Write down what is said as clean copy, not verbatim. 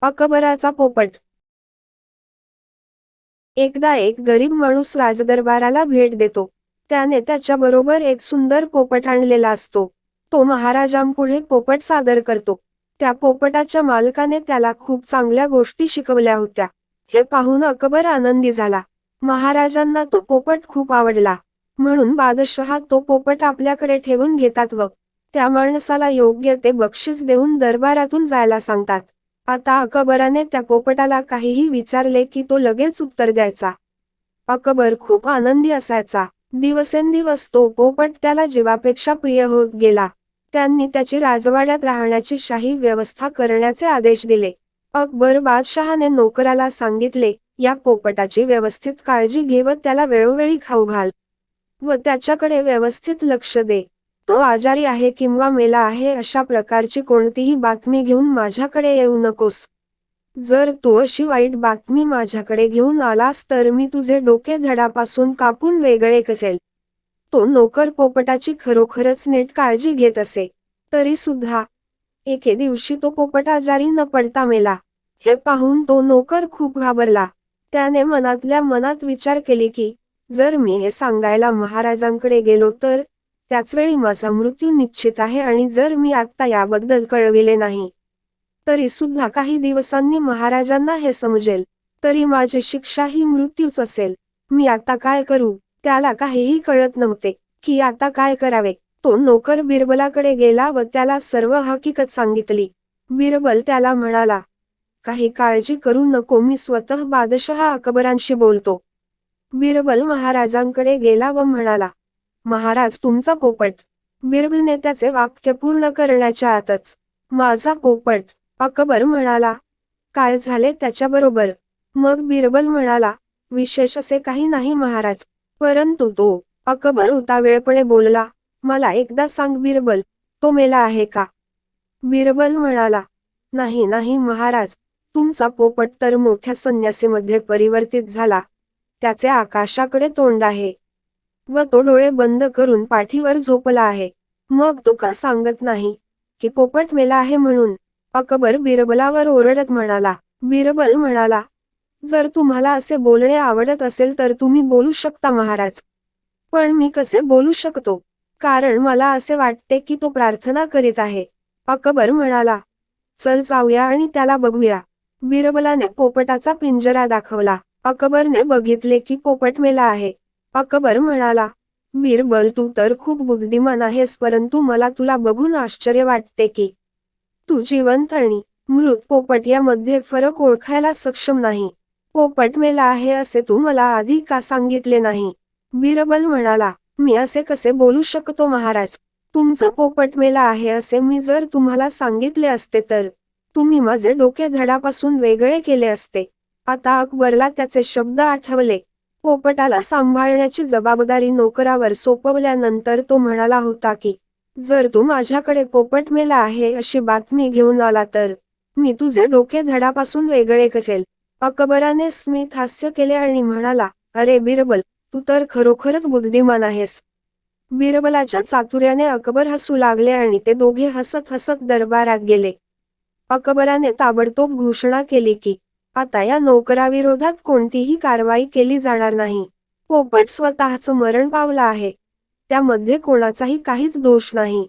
अकबराचा पोपट. एकदा एक गरीब माणूस राजदरबाराला भेट देतो. त्याने त्याच्याबरोबर एक सुंदर पोपट आणलेला असतो. तो महाराजांपुढे पोपट सादर करतो. त्या पोपटाच्या मालकाने त्याला खूप चांगल्या गोष्टी शिकवल्या होत्या. हे पाहून अकबर आनंदी झाला. महाराजांना तो पोपट खूप आवडला. म्हणून बादशहा तो पोपट आपल्याकडे ठेवून घेतात व त्या माणसाला योग्य ते बक्षीस देऊन दरबारातून जायला सांगतात. आता अकबराने त्या पोपटाला काहीही विचारले की तो लगेच उत्तर द्यायचा. अकबर खूप आनंदी असायचा. दिवसेंदिवस तो पोपट त्याला जीवापेक्षा प्रिय होत गेला. त्यांनी त्याची राजवाड्यात राहण्याची शाही व्यवस्था करण्याचे आदेश दिले. अकबर बादशहाने नोकराला सांगितले, या पोपटाची व्यवस्थित काळजी घे व त्याला वेळोवेळी खाऊ घाल व त्याच्याकडे व्यवस्थित लक्ष दे. तो आजारी आहे किंवा मेला आहे अशा प्रकारची कोणतीही बातमी घेऊन माझ्याकडे येऊ नकोस. जर तू अशी वाईट बातमी माझ्याकडे घेऊन आलास तर मी तुझे डोके धडापासून कापून वेगळे करेल. तो नोकर पोपटाची खरोखरच नीट काळजी घेत असे. तरी सुद्धा एके दिवशी तो पोपट आजारी न पडता मेला. हे पाहून तो नोकर खूप घाबरला. त्याने मनातल्या मनात विचार केले की जर मी हे सांगायला महाराजांकडे गेलो तर त्याचवेळी माझा मृत्यू निश्चित आहे आणि जर मी आत्ता याबद्दल कळविले नाही तरी सुद्धा काही दिवसांनी महाराजांना हे समजेल. तरी माझी शिक्षा ही मृत्यूच असेल. मी आता काय करू? त्याला काहीही कळत नव्हते की आता काय करावे. तो नोकर बिरबलाकडे गेला व त्याला सर्व हकीकत सांगितली. बिरबल त्याला म्हणाला, काही काळजी करू नको, मी स्वतः बादशहा अकबरांशी बोलतो. बिरबल महाराजांकडे गेला व म्हणाला, महाराज तुमचा पोपट. बिरबलने त्याचे वाक्य पूर्ण करण्याच्या आतच, माझा पोपट. अकबर म्हणाला, काय झाले त्याच्याबरोबर? मग बिरबल म्हणाला, विशेष असे काही नाही महाराज. परंतु तो अकबर उतावेळपणे बोलला, मला एकदा सांग बिरबल, तो मेला आहे का? बिरबल म्हणाला, नाही नाही महाराज, तुमचा पोपट तर मोठ्या संन्यासीमध्ये परिवर्तित झाला. त्याचे आकाशाकडे तोंड आहे व तो डोळे बंद करून पाठीवर झोपला आहे. मग तो का सांगत नाही की पोपट मेला आहे म्हणून? अकबर बिरबलावर ओरडत म्हणाला. बिरबल म्हणाला, जर तुम्हाला असे बोलणे आवडत असेल तर तुम्ही बोलू शकता महाराज. पण मी कसे बोलू शकतो? कारण मला असे वाटते की तो प्रार्थना करीत आहे. अकबर म्हणाला, चल जाऊया आणि त्याला बघूया. बिरबलाने पोपटाचा पिंजरा दाखवला. अकबरने बघितले की पोपट मेला आहे. अकबर म्हणाला, बिरबल तू तर खूप बुद्धिमान आहेस, परंतु मला तुला बघून आश्चर्य वाटते की तू जिवंत आणि मृत पोपट यामध्ये फरक ओळखायला सक्षम नाही. पोपट मेला आहे असे तू मला आधी का सांगितले नाही? बिरबल म्हणाला, मी असे कसे बोलू शकतो महाराज? तुमचा पोपट मेला आहे असे मी जर तुम्हाला सांगितले असते तर तुम्ही माझे डोके धडापासून वेगळे केले असते. आता अकबरला त्याचे शब्द आठवले. पोपटाला सांभाळण्याची जबाबदारी नोकरावर सोपवल्यानंतर तो म्हणाला होता की जर तू माझ्याकडे पोपट मेला आहे अशी बातमी घेऊन आला तर मी तुझे डोके धडापासून वेगळे करेल. अकबराने स्मित हास्य केले आणि म्हणाला, अरे बिरबल, तू तर खरोखरच बुद्धिमान आहेस. बिरबलाच्या चातुर्याने अकबर हसू लागले आणि ते दोघे हसत हसत दरबारात गेले. अकबराने ताबडतोब घोषणा केली की आता या नोकराविरोधात कोणतीही कारवाई केली जाणार नाही. पोपट स्वतःच मरण पावला आहे. त्यामध्ये कोणाचाही काहीच दोष नाही.